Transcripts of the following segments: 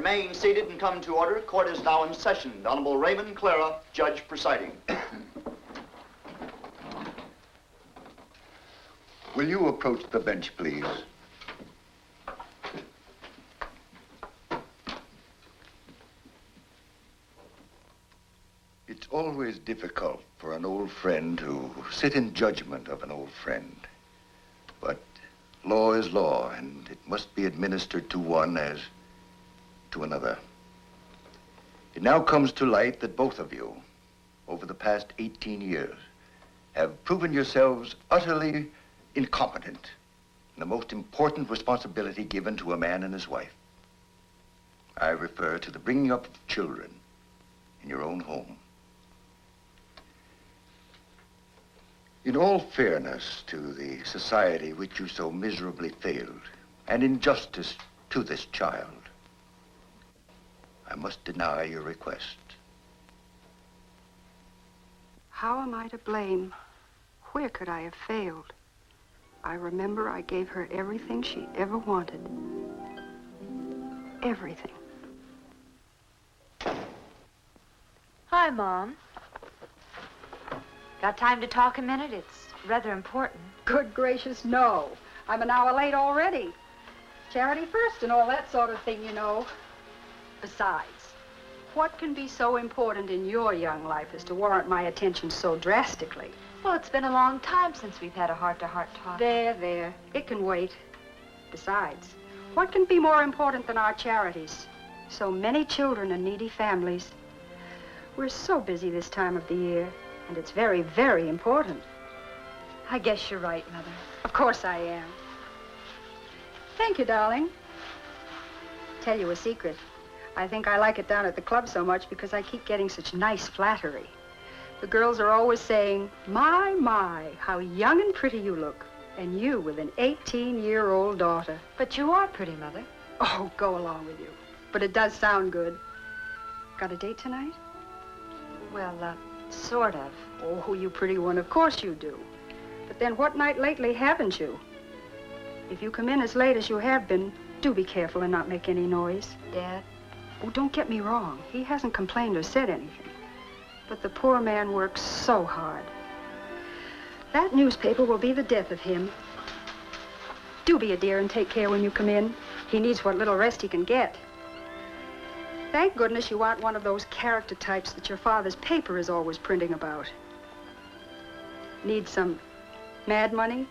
Remain seated and come to order. Court is now in session. The Honorable Raymond Clara, judge presiding. Will you approach the bench, please? It's always difficult for an old friend to sit in judgment of an old friend. But law is law, and it must be administered to one as to another. It now comes to light that both of you, over the past 18 years, have proven yourselves utterly incompetent in the most important responsibility given to a man and his wife. I refer to the bringing up of children in your own home. In all fairness to the society which you so miserably failed, and in justice to this child, I must deny your request. How am I to blame? Where could I have failed? I remember I gave her everything she ever wanted. Everything. Hi, Mom. Got time to talk a minute? It's rather important. Good gracious, no. I'm an hour late already. Charity first and all that sort of thing, you know. Besides, what can be so important in your young life as to warrant my attention so drastically? Well, it's been a long time since we've had a heart-to-heart talk. There. It can wait. Besides, what can be more important than our charities? So many children and needy families. We're so busy this time of the year, and it's very, very important. I guess you're right, Mother. Of course I am. Thank you, darling. Tell you a secret. I think I like it down at the club so much because I keep getting such nice flattery. The girls are always saying, my, how young and pretty you look. And you with an 18-year-old daughter. But you are pretty, Mother. Oh, go along with you. But it does sound good. Got a date tonight? Well, sort of. Oh, you pretty one, of course you do. But then what night lately haven't you? If you come in as late as you have been, do be careful and not make any noise. Dad? Oh, don't get me wrong. He hasn't complained or said anything. But the poor man works so hard. That newspaper will be the death of him. Do be a dear and take care when you come in. He needs what little rest he can get. Thank goodness you aren't one of those character types that your father's paper is always printing about. Need some mad money?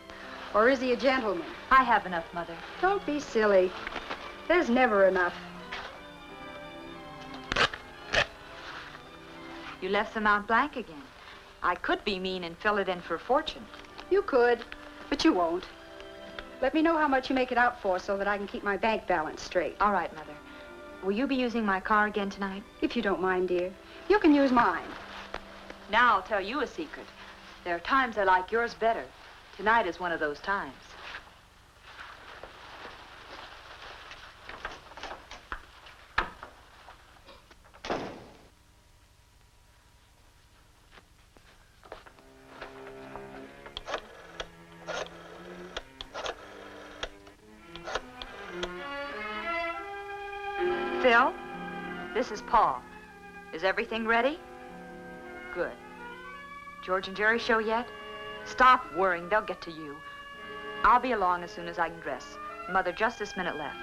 Or is he a gentleman? I have enough, Mother. Don't be silly. There's never enough. You left the Mount Blanc again. I could be mean and fill it in for a fortune. You could, but you won't. Let me know how much you make it out for so that I can keep my bank balance straight. All right, Mother. Will you be using my car again tonight? If you don't mind, dear. You can use mine. Now I'll tell you a secret. There are times I like yours better. Tonight is one of those times. Phil, this is Paul. Is everything ready? Good. George and Jerry show yet? Stop worrying, they'll get to you. I'll be along as soon as I can dress. Mother, just this minute left.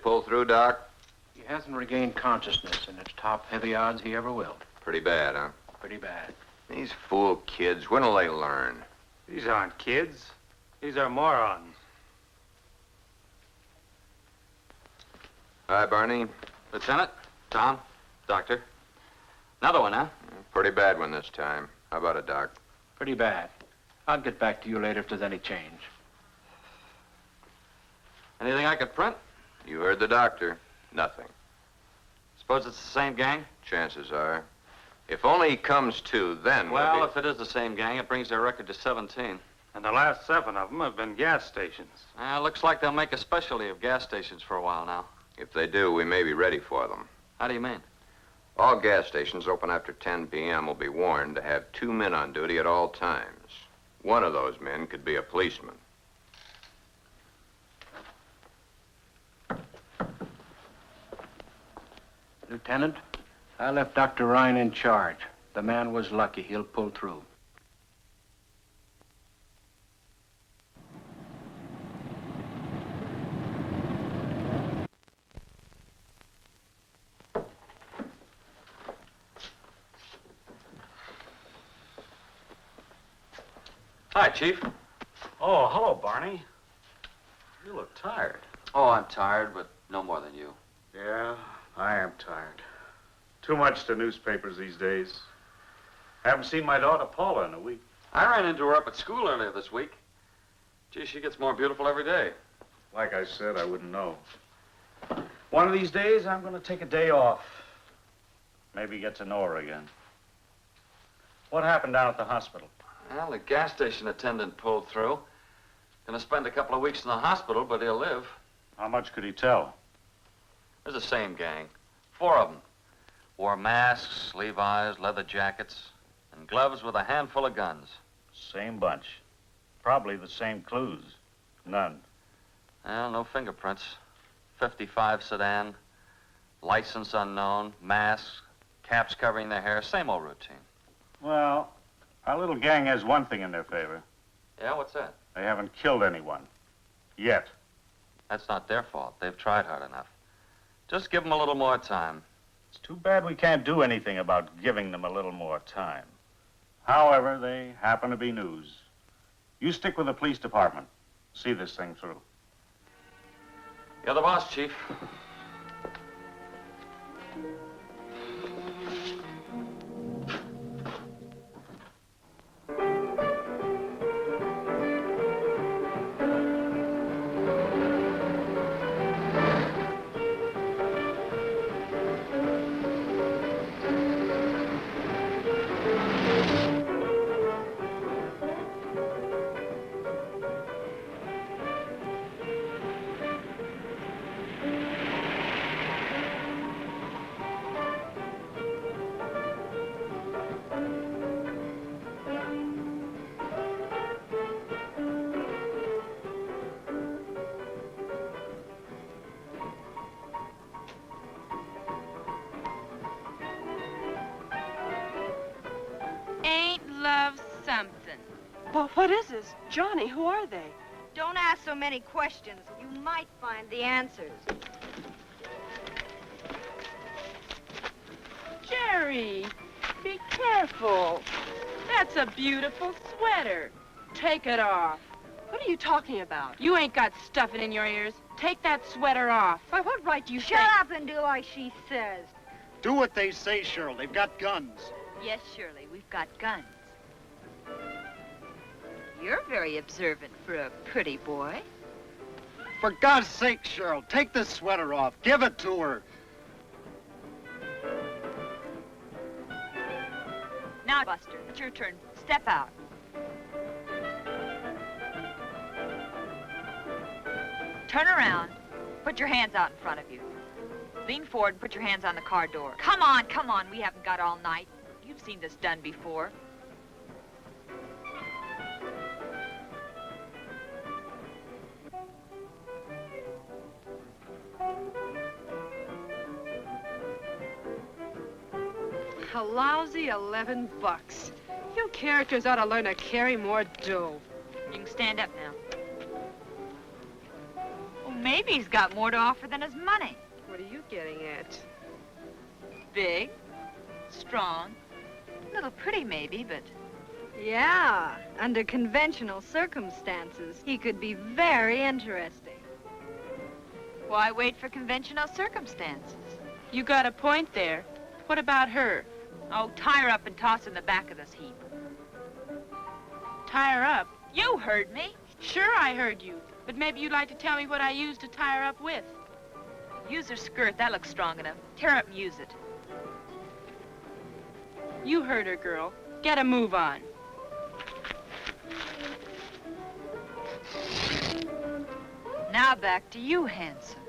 pull through, Doc? He hasn't regained consciousness, and it's top heavy odds he ever will. Pretty bad, huh? Pretty bad. These fool kids, when'll they learn? These aren't kids. These are morons. Hi, Barney. Lieutenant, Tom, Doctor. Another one, huh? Pretty bad one this time. How about it, Doc? Pretty bad. I'll get back to you later if there's any change. Anything I could print? You heard the doctor. Nothing. Suppose it's the same gang? Chances are. If only he comes to, then Well, we'll if it is the same gang, it brings their record to 17. And the last 7 of them have been gas stations. Looks like they'll make a specialty of gas stations for a while now. If they do, we may be ready for them. How do you mean? All gas stations open after 10 p.m. will be warned to have 2 men on duty at all times. One of those men could be a policeman. Lieutenant, I left Dr. Ryan in charge. The man was lucky. He'll pull through. Hi, Chief. Oh, hello, Barney. You look tired. Oh, I'm tired, but no more than you. Yeah, I am tired. Too much to newspapers these days. Haven't seen my daughter Paula in a week. I ran into her up at school earlier this week. Gee, she gets more beautiful every day. Like I said, I wouldn't know. One of these days, I'm going to take a day off. Maybe get to know her again. What happened down at the hospital? Well, the gas station attendant pulled through. Gonna spend a couple of weeks in the hospital, but he'll live. How much could he tell? There's the same gang. 4 of them. Wore masks, Levi's, leather jackets, and gloves with a handful of guns. Same bunch. Probably the same clues. None. Well, no fingerprints. 55 sedan, license unknown, masks, caps covering their hair, same old routine. Well, our little gang has one thing in their favor. Yeah, what's that? They haven't killed anyone. Yet. That's not their fault. They've tried hard enough. Just give them a little more time. It's too bad we can't do anything about giving them a little more time. However, they happen to be news. You stick with the police department. See this thing through. You're the boss, Chief. Something. Well, what is this? Johnny, who are they? Don't ask so many questions. You might find the answers. Jerry, be careful. That's a beautiful sweater. Take it off. What are you talking about? You ain't got stuffing in your ears. Take that sweater off. By what right do you Shut up and do like she says. Do what they say, Cheryl. They've got guns. Yes, Shirley, we've got guns. You're very observant for a pretty boy. For God's sake, Cheryl, take the sweater off. Give it to her. Now, Buster, it's your turn. Step out. Turn around. Put your hands out in front of you. Lean forward and put your hands on the car door. Come on, come on. We haven't got all night. You've seen this done before. A lousy $11. You characters ought to learn to carry more dough. You can stand up now. Oh, maybe he's got more to offer than his money. What are you getting at? Big, strong, a little pretty maybe, but... Yeah, under conventional circumstances, he could be very interesting. Why wait for conventional circumstances? You got a point there. What about her? Oh, tie her up and toss her in the back of this heap. Tie her up? You heard me. Sure, I heard you. But maybe you'd like to tell me what I used to tie her up with. Use her skirt. That looks strong enough. Tear up and use it. You heard her, girl. Get a move on. Now back to you, handsome.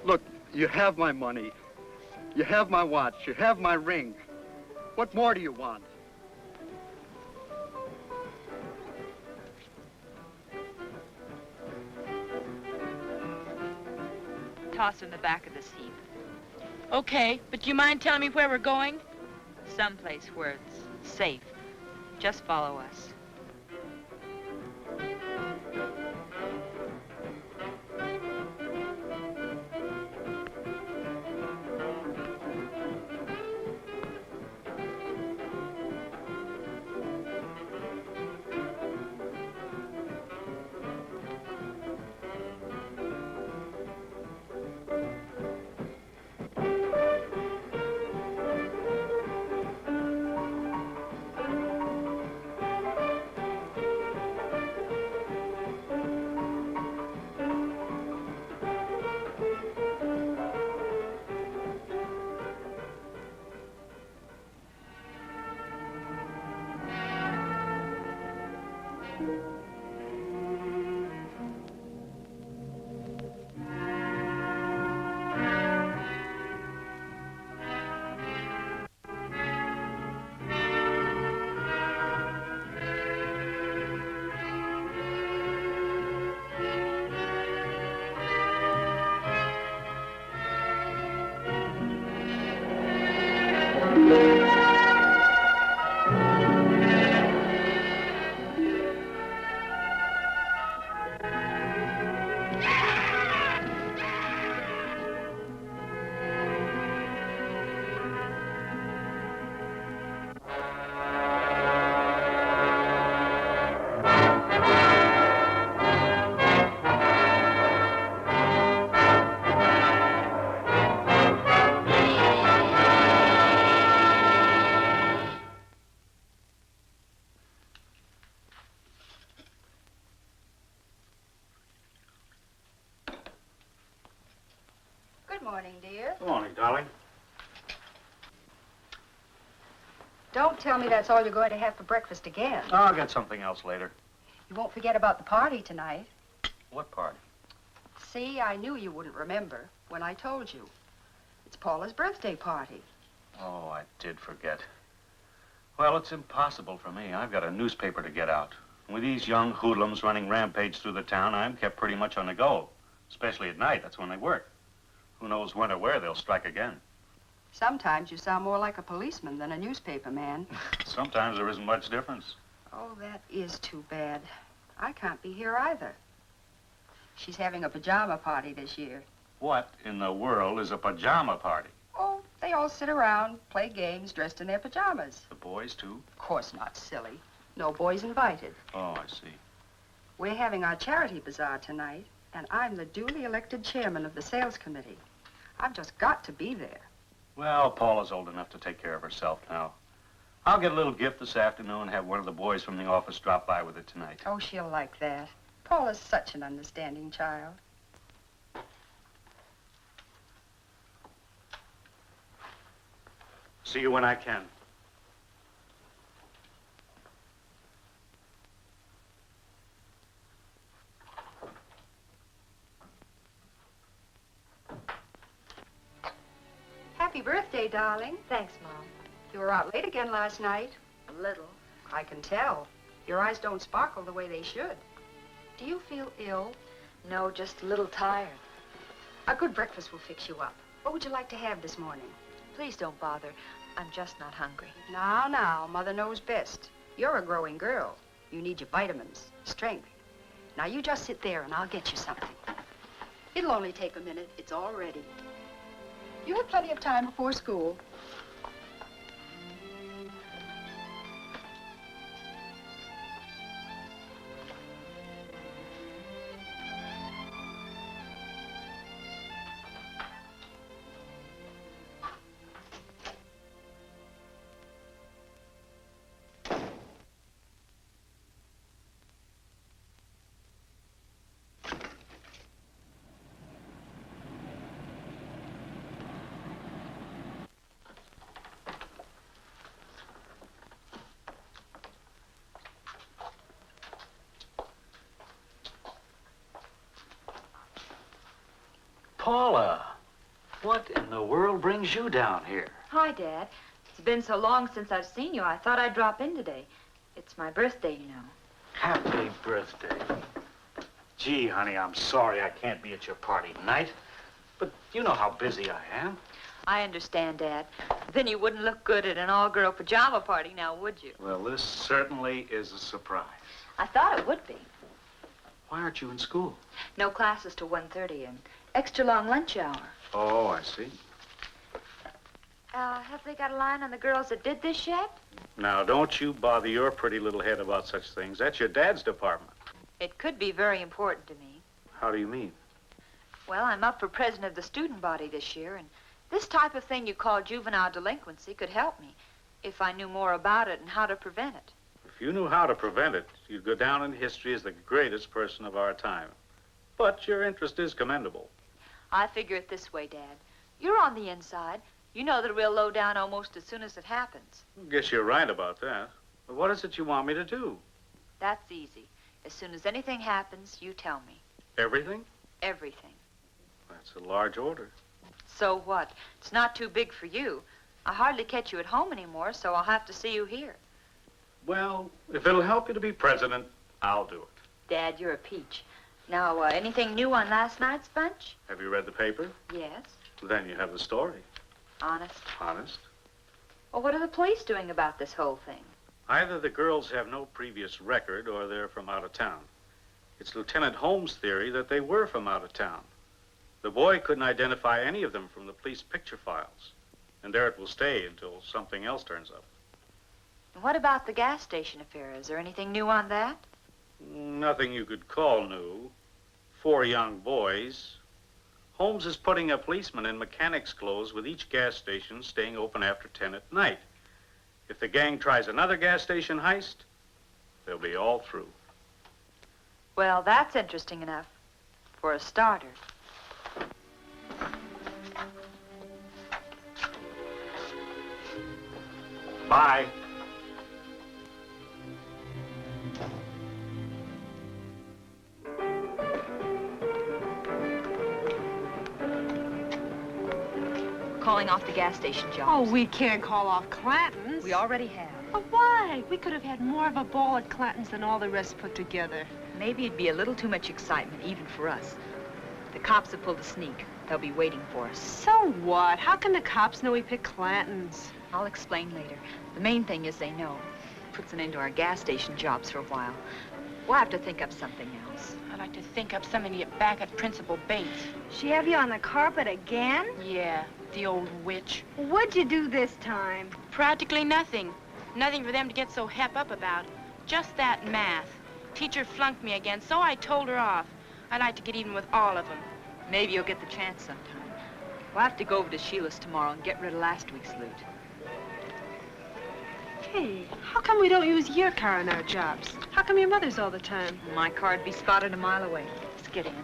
Look, you have my money. You have my watch. You have my ring. What more do you want? Toss her in the back of this heap. Okay, but do you mind telling me where we're going? Someplace where it's safe. Just follow us. Good morning, dear. Good morning, darling. Don't tell me that's all you're going to have for breakfast again. I'll get something else later. You won't forget about the party tonight. What party? See, I knew you wouldn't remember when I told you. It's Paula's birthday party. Oh, I did forget. Well, it's impossible for me. I've got a newspaper to get out. With these young hoodlums running rampage through the town, I'm kept pretty much on the go. Especially at night, that's when they work. Who knows when or where they'll strike again. Sometimes you sound more like a policeman than a newspaper man. Sometimes there isn't much difference. Oh, that is too bad. I can't be here either. She's having a pajama party this year. What in the world is a pajama party? Oh, they all sit around, play games, dressed in their pajamas. The boys, too? Of course not, silly. No boys invited. Oh, I see. We're having our charity bazaar tonight, and I'm the duly elected chairman of the sales committee. I've just got to be there. Well, Paula's old enough to take care of herself now. I'll get a little gift this afternoon and have one of the boys from the office drop by with it tonight. Oh, she'll like that. Paula's such an understanding child. See you when I can. Happy birthday, darling. Thanks, Mom. You were out late again last night. A little. I can tell. Your eyes don't sparkle the way they should. Do you feel ill? No, just a little tired. A good breakfast will fix you up. What would you like to have this morning? Please don't bother. I'm just not hungry. Now, Mother knows best. You're a growing girl. You need your vitamins, strength. Now, you just sit there and I'll get you something. It'll only take a minute. It's all ready. You have plenty of time before school. Paula, what in the world brings you down here? Hi, Dad. It's been so long since I've seen you, I thought I'd drop in today. It's my birthday, you know. Happy birthday. Gee, honey, I'm sorry I can't be at your party tonight, but you know how busy I am. I understand, Dad. Then you wouldn't look good at an all-girl pajama party now, would you? Well, this certainly is a surprise. I thought it would be. Why aren't you in school? No classes till 1:30 and extra long lunch hour. Oh, I see. Have they got a line on the girls that did this yet? Now, don't you bother your pretty little head about such things. That's your dad's department. It could be very important to me. How do you mean? Well, I'm up for president of the student body this year, and this type of thing you call juvenile delinquency could help me if I knew more about it and how to prevent it. If you knew how to prevent it, you'd go down in history as the greatest person of our time. But your interest is commendable. I figure it this way, Dad. You're on the inside. You know the real lowdown almost as soon as it happens. Guess you're right about that. But what is it you want me to do? That's easy. As soon as anything happens, you tell me. Everything? Everything. That's a large order. So what? It's not too big for you. I hardly catch you at home anymore, so I'll have to see you here. Well, if it'll help you to be president, I'll do it. Dad, you're a peach. Now, anything new on last night's bunch? Have you read the paper? Yes. Then you have the story. Honest? Honest? Well, what are the police doing about this whole thing? Either the girls have no previous record or they're from out of town. It's Lieutenant Holmes' theory that they were from out of town. The boy couldn't identify any of them from the police picture files. And there it will stay until something else turns up. And what about the gas station affair? Is there anything new on that? Nothing you could call new. 4 young boys. Holmes is putting a policeman in mechanic's clothes with each gas station staying open after 10 at night. If the gang tries another gas station heist, they'll be all through. Well, that's interesting enough. For a starter. Bye. Calling off the gas station jobs. Oh, we can't call off Clanton's. We already have. Oh, why? We could have had more of a ball at Clanton's than all the rest put together. Maybe it'd be a little too much excitement, even for us. The cops have pulled a sneak. They'll be waiting for us. So what? How can the cops know we picked Clanton's? I'll explain later. The main thing is they know. Puts an end to our gas station jobs for a while. We'll have to think up something else. I'd like to think up something to get back at Principal Bates. She have you on the carpet again? Yeah, the old witch. What'd you do this time? Practically nothing. Nothing for them to get so hep up about. Just that math. Teacher flunked me again, so I told her off. I'd like to get even with all of them. Maybe you'll get the chance sometime. We'll have to go over to Sheila's tomorrow and get rid of last week's loot. Hey, how come we don't use your car in our jobs? How come your mother's all the time? My car'd be spotted a mile away. Let's get in.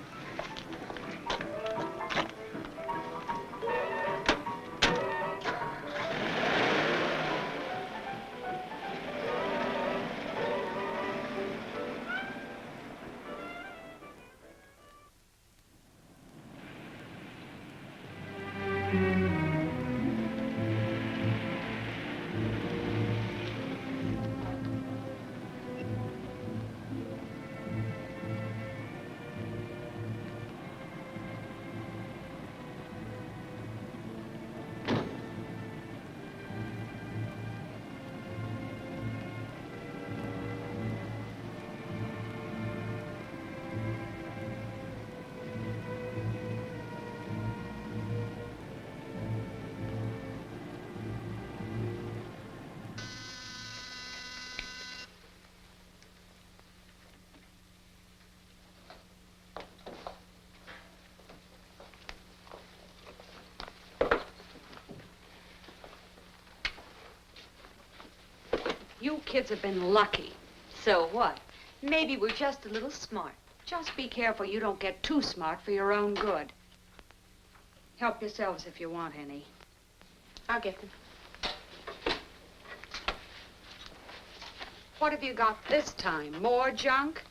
You kids have been lucky. So what? Maybe we're just a little smart. Just be careful you don't get too smart for your own good. Help yourselves if you want any. I'll get them. What have you got this time? More junk?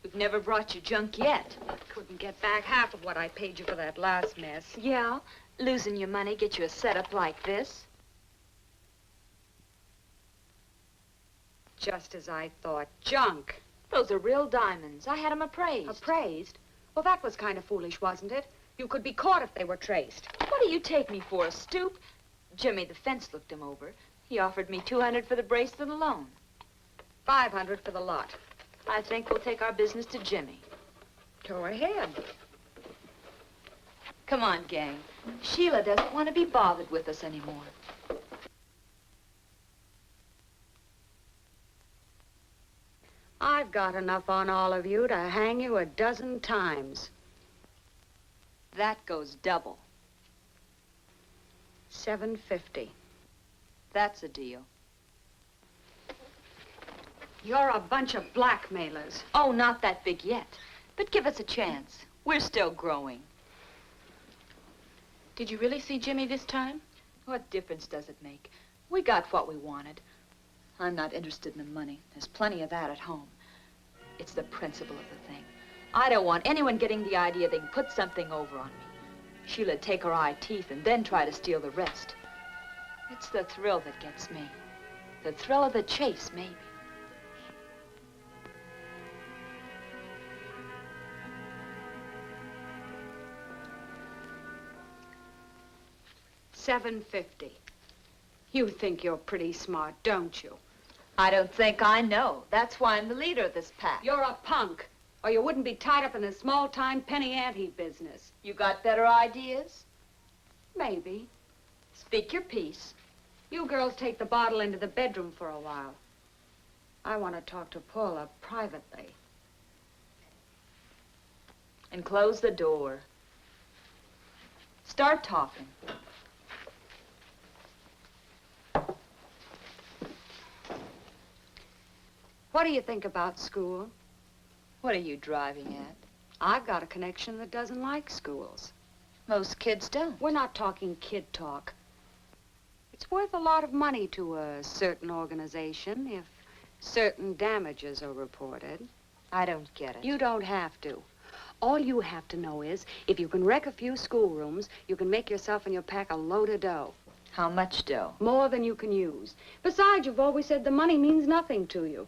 We've never brought you junk yet. Couldn't get back half of what I paid you for that last mess. Yeah, losing your money get you a setup like this. Just as I thought. Junk. Those are real diamonds. I had them appraised. Appraised? Well, that was kind of foolish, wasn't it? You could be caught if they were traced. What do you take me for, a stoop? Jimmy the fence looked him over. He offered me $200 for the bracelet alone. $500 for the lot. I think we'll take our business to Jimmy. Go ahead. Come on, gang. Sheila doesn't want to be bothered with us anymore. I've got enough on all of you to hang you a dozen times. That goes double. $750. That's a deal. You're a bunch of blackmailers. Oh, not that big yet. But give us a chance. We're still growing. Did you really see Jimmy this time? What difference does it make? We got what we wanted. I'm not interested in the money. There's plenty of that at home. It's the principle of the thing. I don't want anyone getting the idea they can put something over on me. Sheila'd take her eye teeth and then try to steal the rest. It's the thrill that gets me. The thrill of the chase, maybe. $750. You think you're pretty smart, don't you? I don't think I know. That's why I'm the leader of this pack. You're a punk, or you wouldn't be tied up in this small-time penny ante business. You got better ideas? Maybe. Speak your piece. You girls take the bottle into the bedroom for a while. I want to talk to Paula privately. And close the door. Start talking. What do you think about school? What are you driving at? I've got a connection that doesn't like schools. Most kids don't. We're not talking kid talk. It's worth a lot of money to a certain organization if certain damages are reported. I don't get it. You don't have to. All you have to know is, if you can wreck a few schoolrooms, you can make yourself and your pack a load of dough. How much dough? More than you can use. Besides, you've always said the money means nothing to you.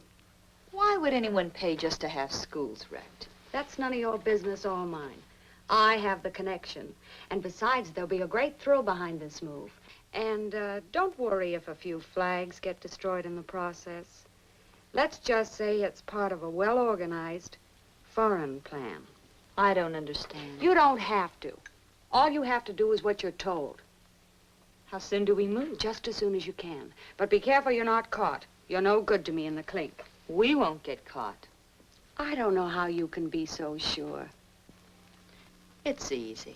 Why would anyone pay just to have schools wrecked? That's none of your business or mine. I have the connection. And besides, there'll be a great thrill behind this move. And don't worry if a few flags get destroyed in the process. Let's just say it's part of a well-organized foreign plan. I don't understand. You don't have to. All you have to do is what you're told. How soon do we move? Just as soon as you can. But be careful you're not caught. You're no good to me in the clink. We won't get caught. I don't know how you can be so sure. It's easy.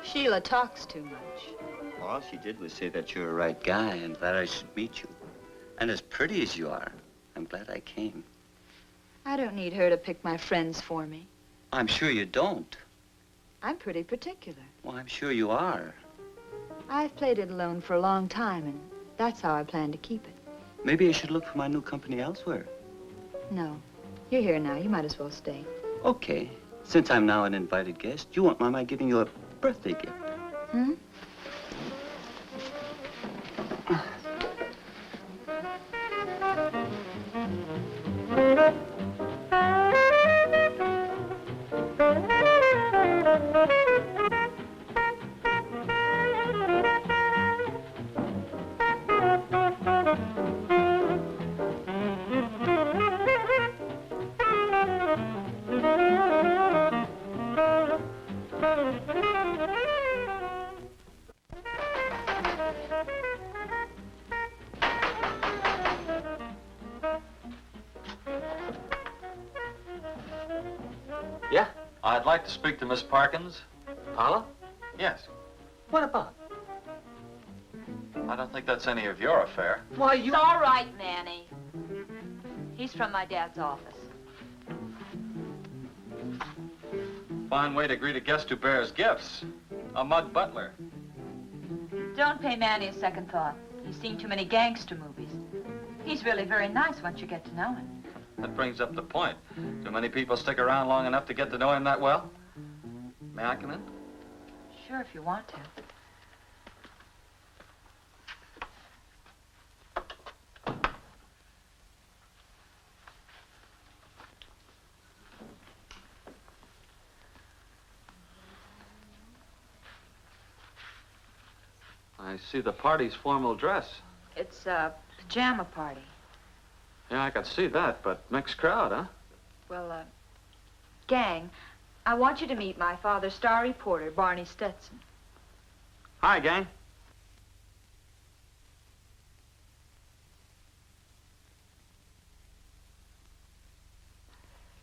Sheila talks too much. All she did was say that you're a right guy and that I should meet you. And as pretty as you are, I'm glad I came. I don't need her to pick my friends for me. I'm sure you don't. I'm pretty particular. Well, I'm sure you are. I've played it alone for a long time, and that's how I plan to keep it. Maybe I should look for my new company elsewhere. No. You're here now. You might as well stay. Okay. Since I'm now an invited guest, you won't mind my giving you a birthday gift. Hmm? Yeah, I'd like to speak to Miss Parkins. Paula? Yes. What about? I don't think that's any of your affair. Why, It's all right, Manny. He's from my dad's office. Fine way to greet a guest who bears gifts. A mud butler. Don't pay Manny a second thought. He's seen too many gangster movies. He's really very nice once you get to know him. That brings up the point. Do many people stick around long enough to get to know him that well? May I come in? Sure, if you want to. I see the party's formal dress. It's a pajama party. Yeah, I can see that, but mixed crowd, huh? Well, gang, I want you to meet my father's star reporter, Barney Stetson. Hi, gang.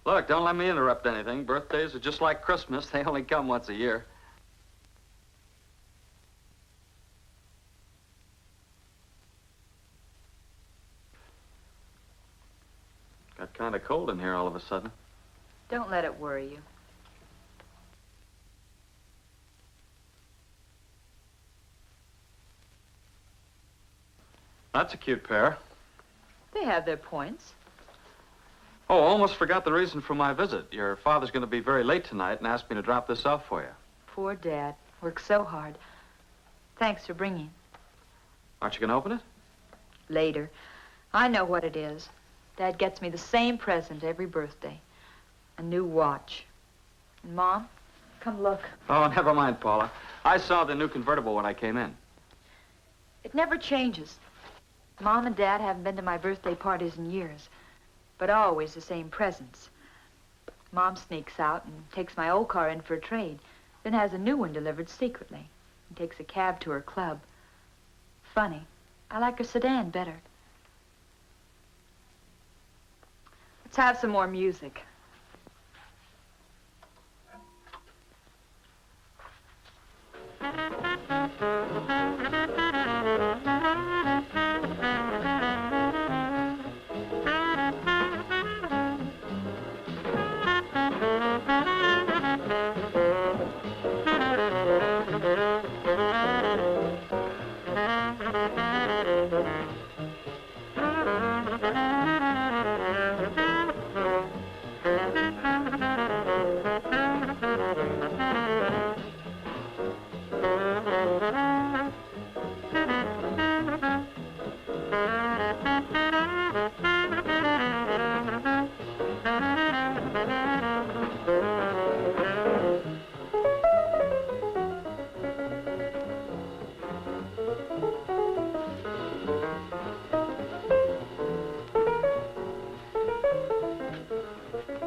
Look, don't let me interrupt anything. Birthdays are just like Christmas. They only come once a year. Got kind of cold in here all of a sudden. Don't let it worry you. That's a cute pair. They have their points. Oh, almost forgot the reason for my visit. Your father's going to be very late tonight and asked me to drop this off for you. Poor Dad. Works so hard. Thanks for bringing. Aren't you going to open it? Later. I know what it is. Dad gets me the same present every birthday. A new watch. And Mom, come look. Oh, never mind, Paula. I saw the new convertible when I came in. It never changes. Mom and Dad haven't been to my birthday parties in years, but always the same presents. Mom sneaks out and takes my old car in for a trade, then has a new one delivered secretly and takes a cab to her club. Funny. I like her sedan better. Let's have some more music.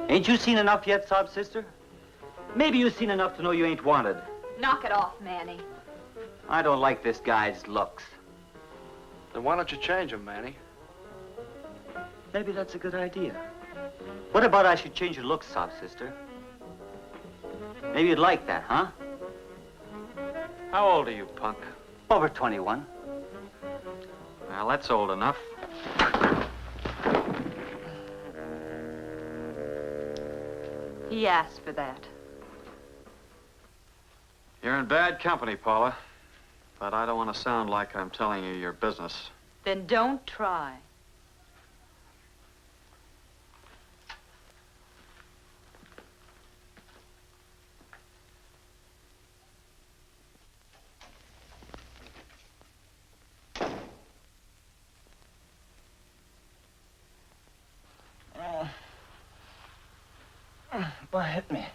Ain't you seen enough yet, sob sister? Maybe you've seen enough to know you ain't wanted. Knock it off, Manny. I don't like this guy's looks. Then why don't you change him, Manny? Maybe that's a good idea. What about I should change your looks, sob sister? Maybe you'd like that, huh? How old are you, punk? Over 21. Well, that's old enough. He asked for that. You're in bad company, Paula. But I don't want to sound like I'm telling you your business. Then don't try. What hit me?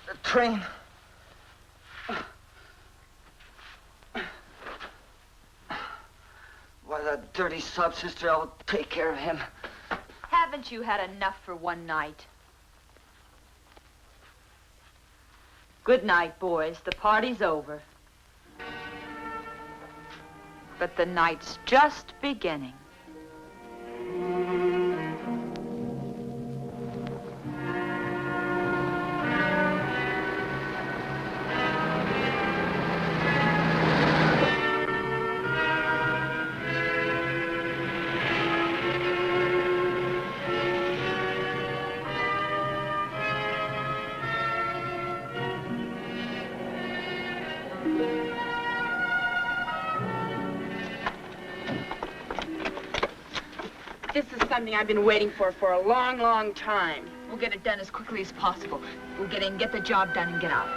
The train. Why, that dirty sob-sister, I'll take care of him. Haven't you had enough for one night? Good night, boys. The party's over. But the night's just beginning. This is something I've been waiting for a long, long time. We'll get it done as quickly as possible. We'll get in, get the job done, and get out.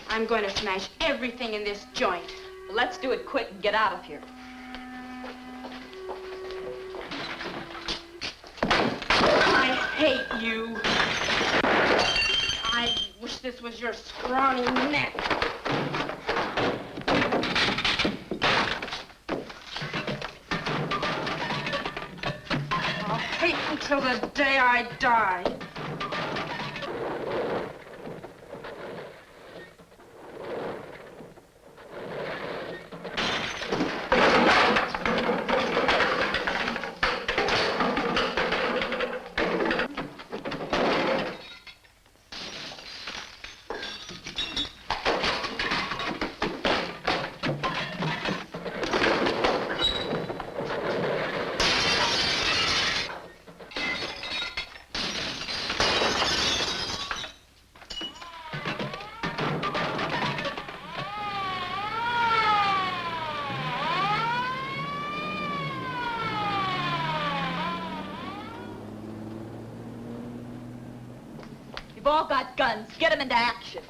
I'm going to smash everything in this joint. Well, let's do it quick and get out of here. I hate you. I wish this was your scrawny neck. I'll hate until the day I die. You've all got guns. Get them into action.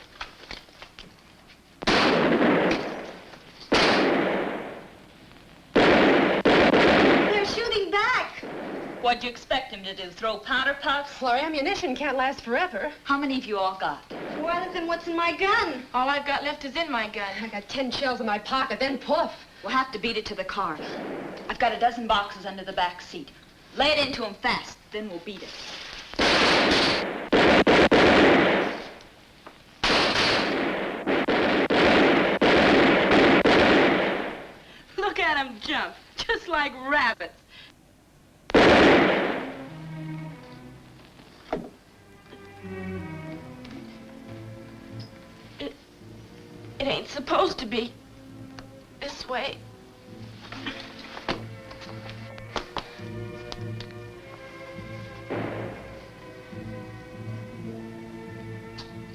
They're shooting back. What'd you expect him to do? Throw powder puffs? Well, our ammunition can't last forever. How many have you all got? More than what's in my gun. All I've got left is in my gun. I got 10 shells in my pocket, then poof. We'll have to beat it to the car. I've got a dozen boxes under the back seat. Lay it into him fast, then we'll beat it. Look at them jump, just like rabbits. It ain't supposed to be this way.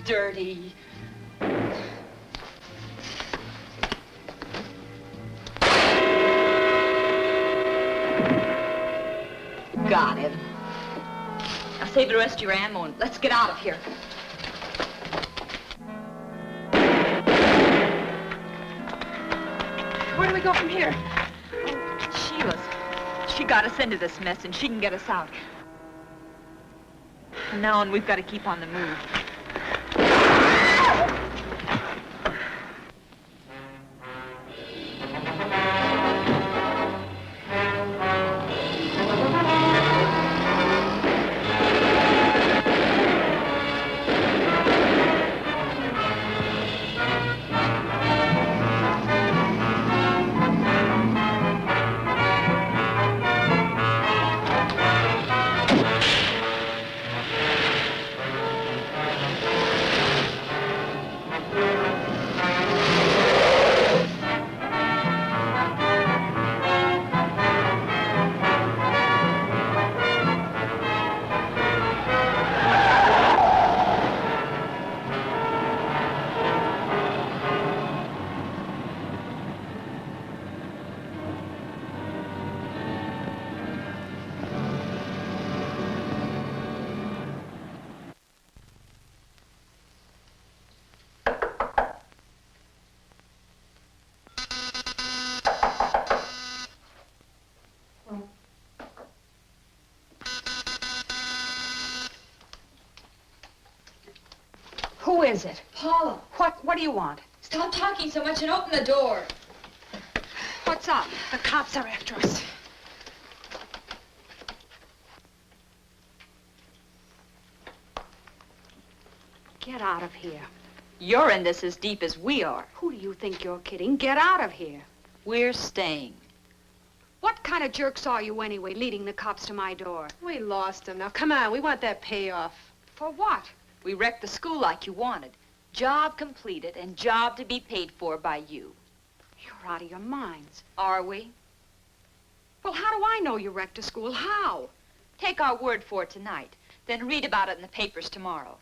Dirty. Got him. Now save the rest of your ammo and let's get out of here. Where do we go from here? Sheila's. She got us into this mess and she can get us out. From now on, we've got to keep on the move. Who is it? Paula, What do you want? stop talking so much and open the door. What's up? The cops are after us. Get out of here. You're in this as deep as we are. Who do you think you're kidding? Get out of here. We're staying. What kind of jerks are you anyway, leading the cops to my door? We lost him. Now, come on, we want that payoff. For what? We wrecked the school like you wanted. Job completed and job to be paid for by you. You're out of your minds. Are we? Well, how do I know you wrecked a school? How? Take our word for it tonight, then read about it in the papers tomorrow.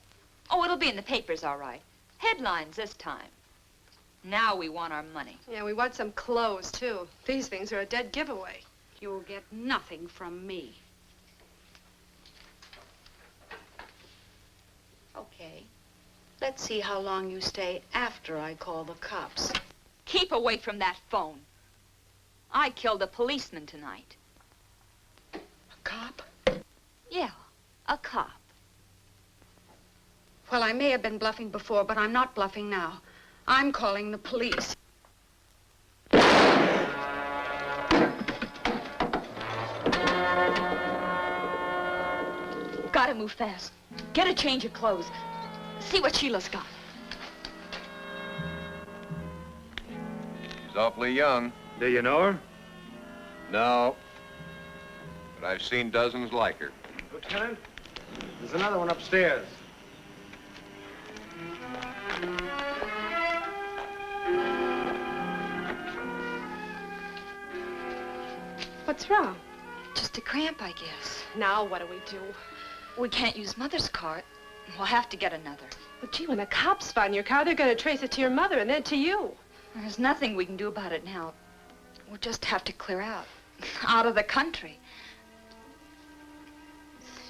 Oh, it'll be in the papers, all right. Headlines this time. Now we want our money. Yeah, we want some clothes, too. These things are a dead giveaway. You'll get nothing from me. Okay. Let's see how long you stay after I call the cops. Keep away from that phone. I killed a policeman tonight. A cop? Yeah, a cop. Well, I may have been bluffing before, but I'm not bluffing now. I'm calling the police. Gotta move fast. Get a change of clothes. See what Sheila's got. She's awfully young. Do you know her? No. But I've seen dozens like her. Lieutenant, there's another one upstairs. What's wrong? Just a cramp, I guess. Now what do we do? We can't use Mother's cart. We'll have to get another. Well, gee, when the cops find your car, they're going to trace it to your mother and then to you. There's nothing we can do about it now. We'll just have to clear out. Out of the country.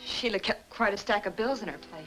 Sheila kept quite a stack of bills in her place.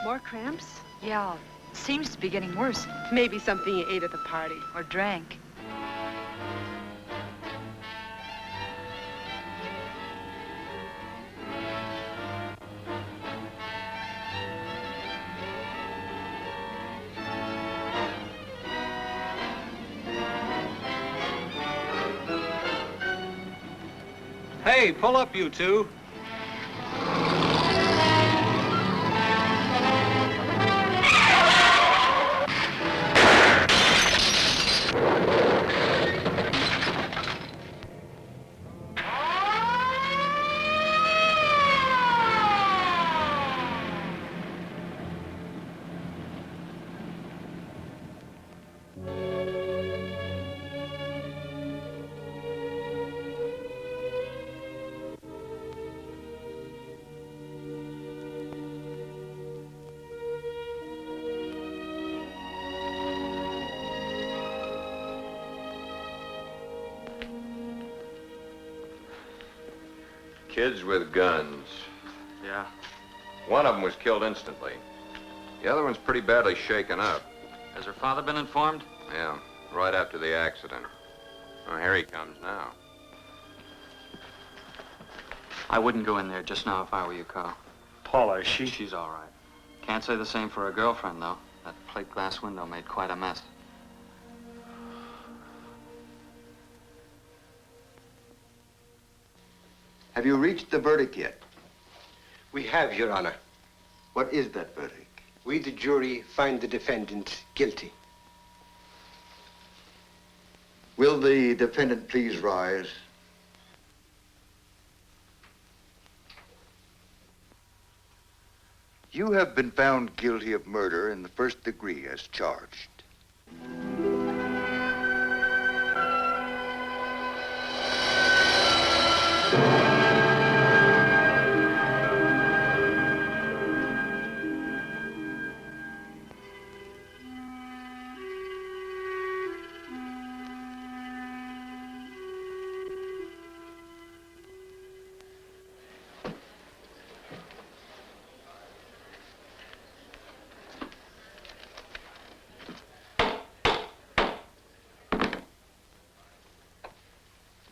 More cramps? Yeah, seems to be getting worse. Maybe something you ate at the party. Or drank. Hey, pull up, you two. Kids with guns. Yeah. One of them was killed instantly. The other one's pretty badly shaken up. Has her father been informed? Yeah, right after the accident. Well, here he comes now. I wouldn't go in there just now if I were you, Carl. Paula, is she? She's all right. Can't say the same for her girlfriend, though. That plate glass window made quite a mess. Have you reached the verdict yet? We have, Your Honor. What is that verdict? We, the jury, find the defendant guilty. Will the defendant please rise? You have been found guilty of murder in the first degree as charged.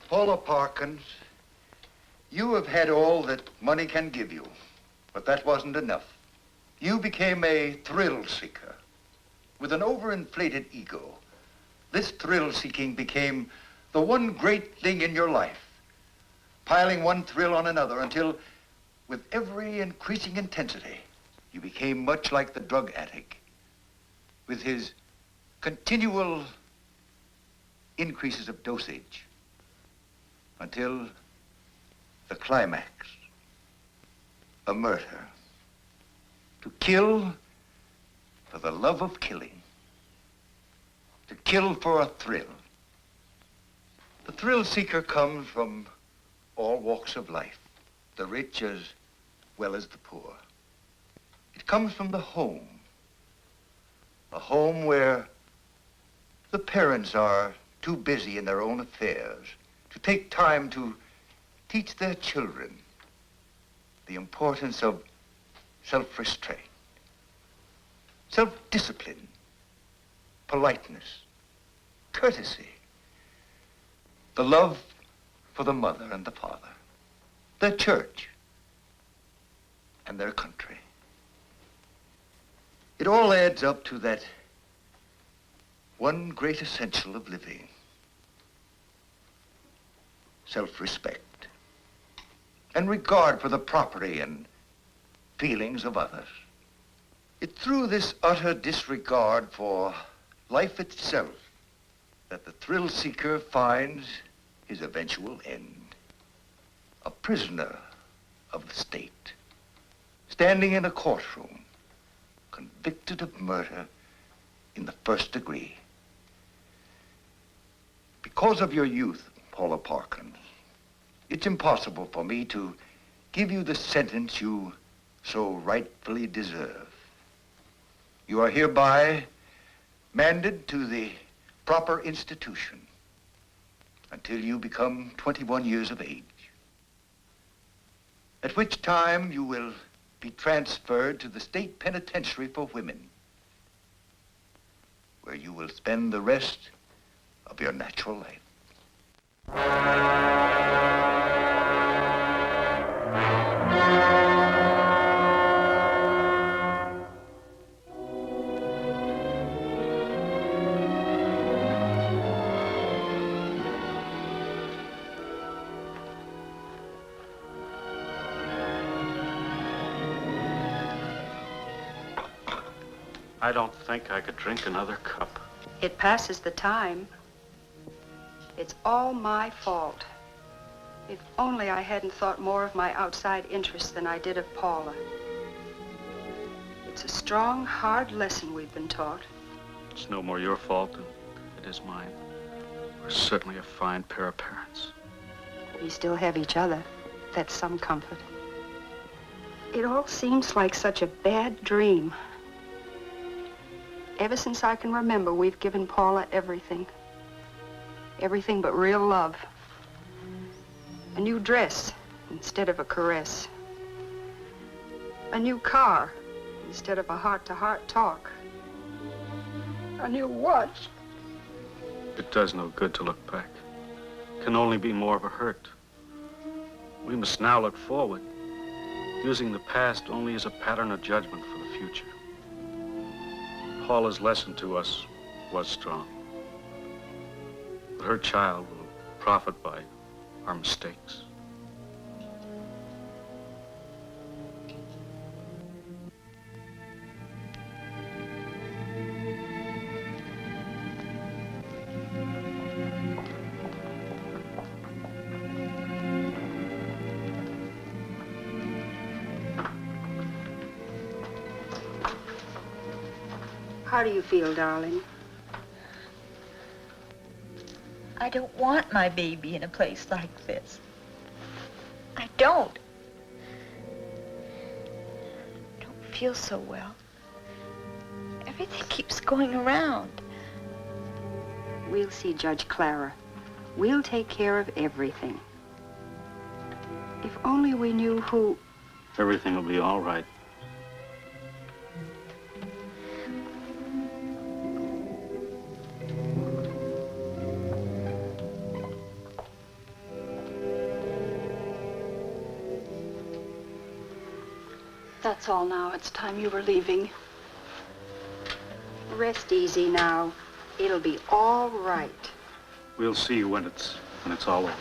Paula Parkins, you have had all that money can give you, but that wasn't enough. You became a thrill seeker with an overinflated ego. This thrill seeking became the one great thing in your life, piling one thrill on another until, with every increasing intensity, you became much like the drug addict with his continual increases of dosage, until the climax, a murder. To kill for the love of killing. To kill for a thrill. The thrill seeker comes from all walks of life, the rich as well as the poor. It comes from the home. A home where the parents are too busy in their own affairs to take time to teach their children the importance of self-restraint, self-discipline, politeness, courtesy, the love for the mother and the father, their church, and their country. It all adds up to that one great essential of living, self-respect, and regard for the property and feelings of others. It's through this utter disregard for life itself that the thrill seeker finds his eventual end. A prisoner of the state, standing in a courtroom, convicted of murder in the first degree. Because of your youth, Paula Parkins, it's impossible for me to give you the sentence you so rightfully deserve. You are hereby manded to the proper institution until you become 21 years of age, at which time you will be transferred to the state penitentiary for women, where you will spend the rest of your natural life. I don't think I could drink another cup. It passes the time. It's all my fault. If only I hadn't thought more of my outside interests than I did of Paula. It's a strong, hard lesson we've been taught. It's no more your fault than it is mine. We're certainly a fine pair of parents. We still have each other. That's some comfort. It all seems like such a bad dream. Ever since I can remember, we've given Paula everything. Everything but real love. A new dress, instead of a caress. A new car instead of a heart-to-heart talk. A new watch. It does no good to look back. It can only be more of a hurt. We must now look forward, using the past only as a pattern of judgment for the future. Paula's lesson to us was strong. But her child will profit by our mistakes. How do you feel, darling? I don't want my baby in a place like this. I don't. I don't feel so well. Everything keeps going around. We'll see Judge Clara. We'll take care of everything. If only we knew who... Everything will be all right. That's all now. It's time you were leaving. Rest easy now. It'll be all right. We'll see when it's all over.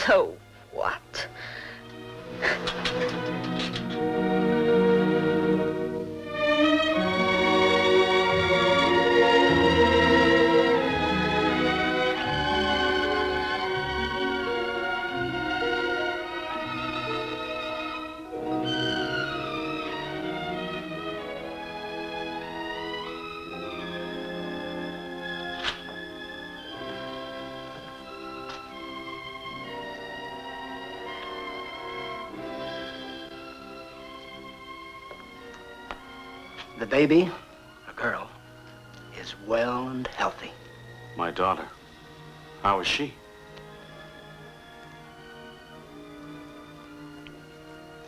So what? The baby, a girl, is well and healthy. My daughter, how is she?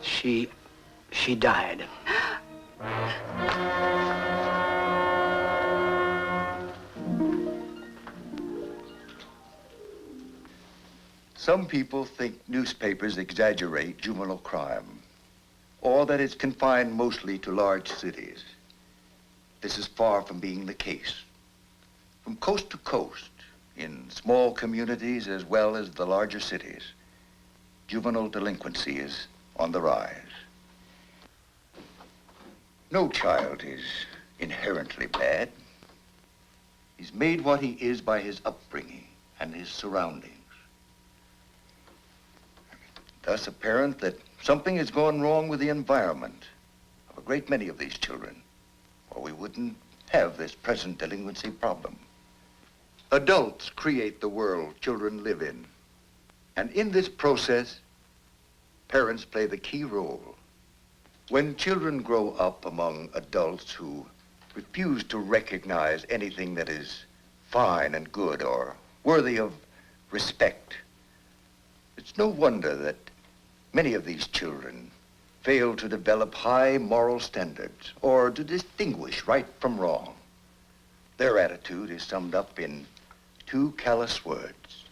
She died. Some people think newspapers exaggerate juvenile crime, or that it's confined mostly to large cities. This is far from being the case. From coast to coast, in small communities as well as the larger cities, juvenile delinquency is on the rise. No child is inherently bad. He's made what he is by his upbringing and his surroundings. Thus apparent that something has gone wrong with the environment of a great many of these children, or we wouldn't have this present delinquency problem. Adults create the world children live in. And in this process, parents play the key role. When children grow up among adults who refuse to recognize anything that is fine and good or worthy of respect, it's no wonder that many of these children fail to develop high moral standards or to distinguish right from wrong. Their attitude is summed up in two callous words.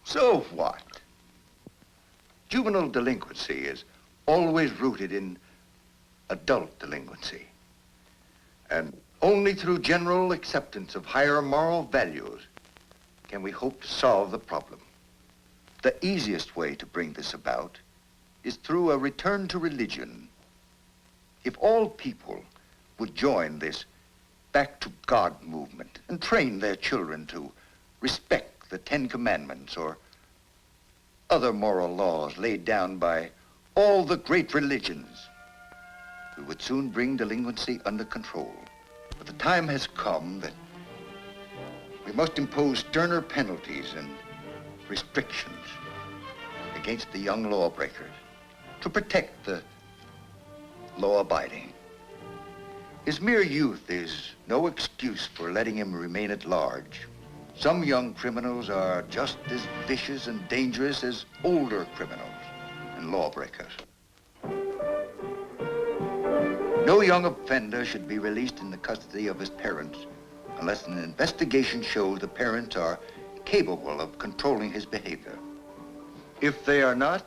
So what? Juvenile delinquency is always rooted in adult delinquency. And only through general acceptance of higher moral values can we hope to solve the problem. The easiest way to bring this about is through a return to religion. If all people would join this back to God movement and train their children to respect the Ten Commandments or other moral laws laid down by all the great religions, we would soon bring delinquency under control. But the time has come that we must impose sterner penalties and restrictions against the young lawbreakers to protect the law-abiding. His mere youth is no excuse for letting him remain at large. Some young criminals are just as vicious and dangerous as older criminals and lawbreakers. No young offender should be released in the custody of his parents unless an investigation shows the parents are capable of controlling his behavior. If they are not,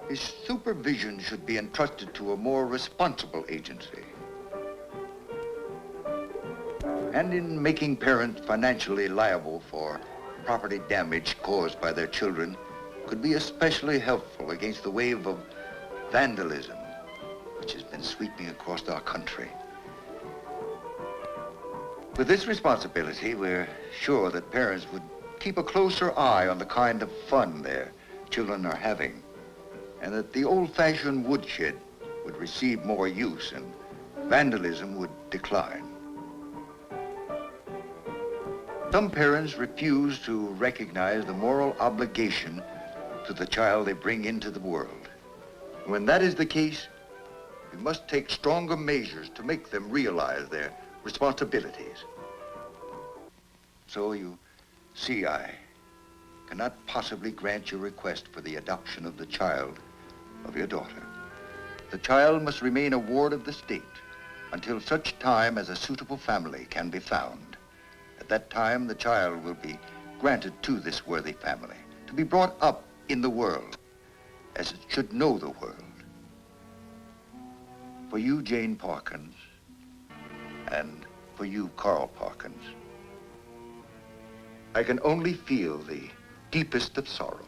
his supervision should be entrusted to a more responsible agency. And in making parents financially liable for property damage caused by their children could be especially helpful against the wave of vandalism which has been sweeping across our country. With this responsibility, we're sure that parents would keep a closer eye on the kind of fun their children are having, and that the old-fashioned woodshed would receive more use and vandalism would decline. Some parents refuse to recognize the moral obligation to the child they bring into the world. When that is the case, we must take stronger measures to make them realize their responsibilities. So you see, I cannot possibly grant your request for the adoption of the child of your daughter. The child must remain a ward of the state until such time as a suitable family can be found. At that time, the child will be granted to this worthy family to be brought up in the world as it should know the world. For you, Jane Parkins, and for you, Carl Parkins, I can only feel the deepest of sorrow.